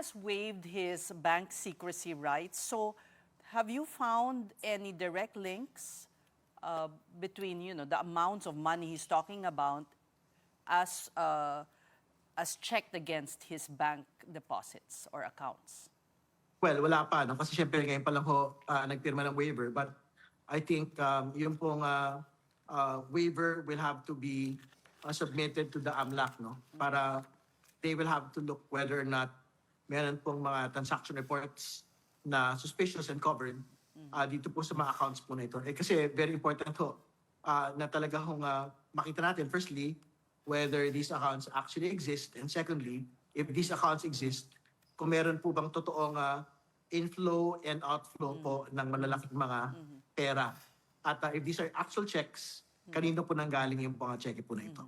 has waived his bank secrecy rights. So, have you found any direct links between, the amounts of money he's talking about as checked against his bank deposits or accounts? Well, wala pa, no? Kasi syempre ngayon pa lang ho nagpirma ng waiver. But I think yung pong waiver will have to be submitted to the AMLAC, no? Para they will have to look whether or not meron pong mga transaction reports na suspicious and covered dito po sa mga accounts po na ito. Kasi very important ho na talaga hong makita natin, firstly, whether these accounts actually exist, and secondly, if these accounts exist, kung meron po bang totoong inflow and outflow po ng malalaking mga pera. At if these are actual checks, kanino po nanggaling yung mga cheque po na ito.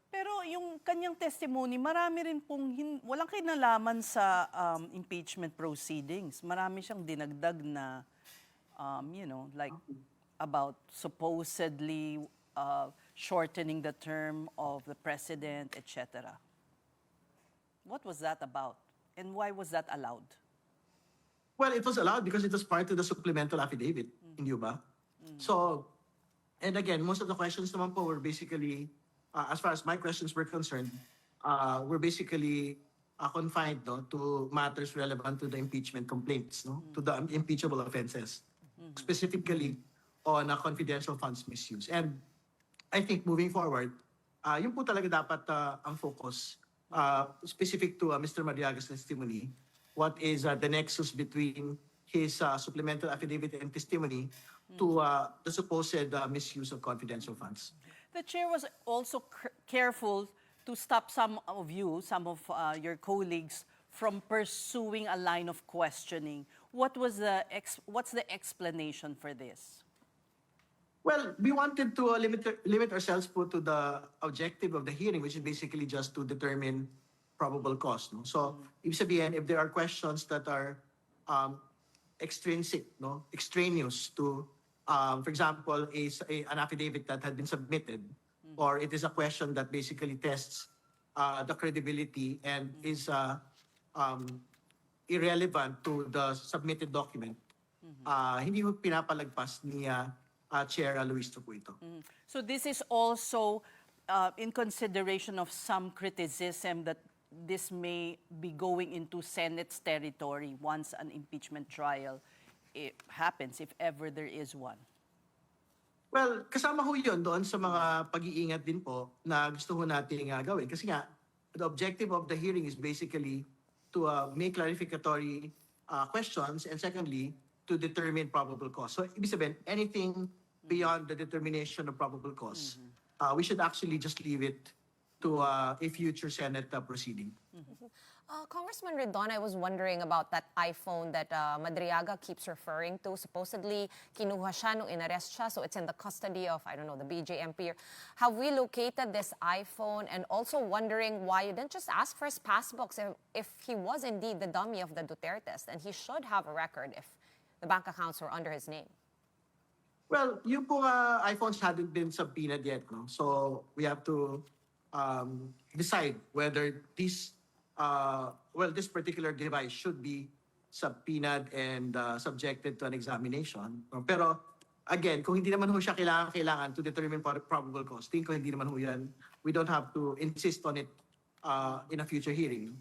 Pero yung kanyang testimony, marami rin pong walang kinalaman sa impeachment proceedings. Marami siyang dinagdag na, like about supposedly shortening the term of the president, etc. What was that about? And why was that allowed? Well, it was allowed because it was part of the supplemental affidavit, hindi ba? So, and again, most of the questions naman po were basically, as far as my questions were concerned, were basically confined to matters relevant to the impeachment complaints, to the impeachable offenses, specifically on confidential funds misuse. And I think moving forward, yun po talaga dapat ang focus, specific to Mr. Madriaga's testimony, what is the nexus between his supplemental affidavit and testimony to the supposed misuse of confidential funds. The chair was also careful to stop some of your colleagues, from pursuing a line of questioning. What's the explanation for this? Well, we wanted to limit ourselves to the objective of the hearing, which is basically just to determine probable cause. No? So, ibig sabihin, if there are questions that are extrinsic, extraneous to, for example, an affidavit that had been submitted, or it is a question that basically tests the credibility and is irrelevant to the submitted document, hindi mo pinapalagpas ni Chair Luis Tropuito. So this is also in consideration of some criticism that this may be going into Senate's territory once an impeachment trial happens, if ever there is one. Well, kasama ho yun doon sa mga pag-iingat din po na gusto ho natin gawin. Kasi nga, the objective of the hearing is basically to make clarificatory questions, and secondly, to determine probable cause. So, ibig sabihin, anything beyond the determination of probable cause, we should actually just leave it to a future Senate proceeding. Congressman Ridon, I was wondering about that iPhone that Madriaga keeps referring to. Supposedly, kinuha siya nung inarrest siya, so it's in the custody of, I don't know, the BJMP. Have we located this iPhone? And also wondering why you didn't just ask for his passbooks if he was indeed the dummy of the Dutertes, and he should have a record if the bank accounts were under his name. Well, yung po iPhones hadn't been subpoenaed yet, no? So we have to decide whether this particular device should be subpoenaed and subjected to an examination. Pero again, kung hindi naman ho siya kailangan to determine probable cause, tingin ko hindi naman ho yan. We don't have to insist on it in a future hearing.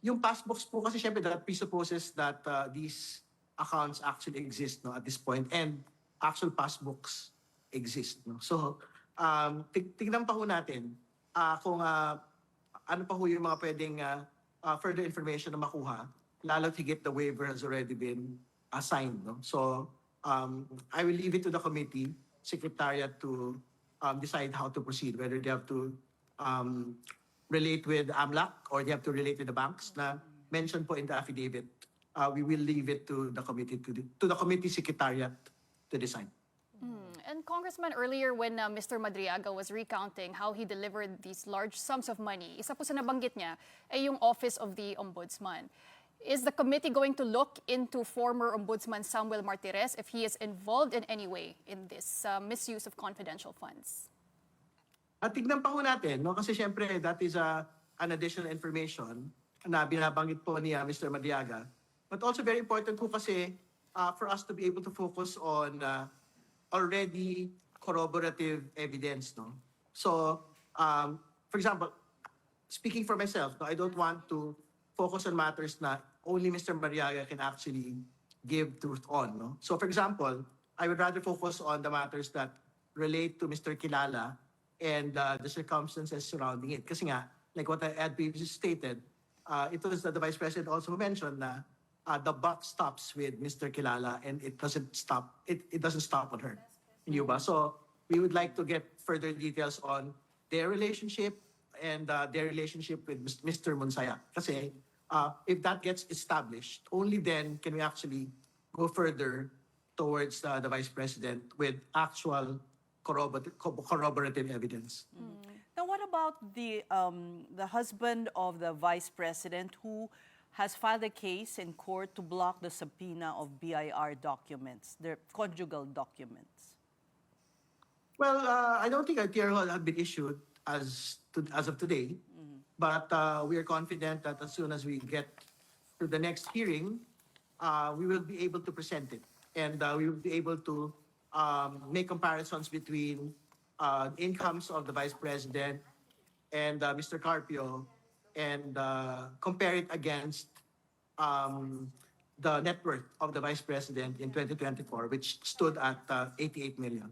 Yung passbooks po kasi syempre that presupposes that these accounts actually exist at this point, and actual passbooks exist. So, tignan pa ho natin kung ano pa ho yung mga pwedeng further information na makuha, lalo't higit the waiver has already been assigned. So, I will leave it to the committee secretariat to decide how to proceed, whether they have to relate with AMLAC or they have to relate with the banks na mentioned po in the affidavit. We will leave it to the committee secretariat to decide. And Congressman, earlier when Mr. Madriaga was recounting how he delivered these large sums of money, isa po sa nabanggit niya ay yung Office of the Ombudsman. Is the committee going to look into former Ombudsman Samuel Martires if he is involved in any way in this misuse of confidential funds? At tignan pa ho natin, kasi syempre that is an additional information na binabanggit po ni Mr. Madriaga. But also very important po kasi for us to be able to focus on already corroborative evidence. No? So, for example, speaking for myself, no, I don't want to focus on matters na only Mr. Mariaga can actually give truth on. No? So for example, I would rather focus on the matters that relate to Mr. Kilala and the circumstances surrounding it. Kasi nga, like what I had previously stated, it was that the Vice President also mentioned na the buck stops with Mr. Kilala and it doesn't stop. It doesn't stop on her. Hindi ba? So we would like to get further details on their relationship and their relationship with Mr. Monsaya. Kasi if that gets established, only then can we actually go further towards the Vice President with actual corroborative evidence. Now, what about the husband of the Vice President who has filed a case in court to block the subpoena of BIR documents, their conjugal documents? Well, I don't think a TRO had been issued as of today, but we are confident that as soon as we get to the next hearing, we will be able to present it, and we will be able to make comparisons between incomes of the Vice President and Mr. Carpio, and compare it against the net worth of the Vice President in 2024, which stood at 88 million.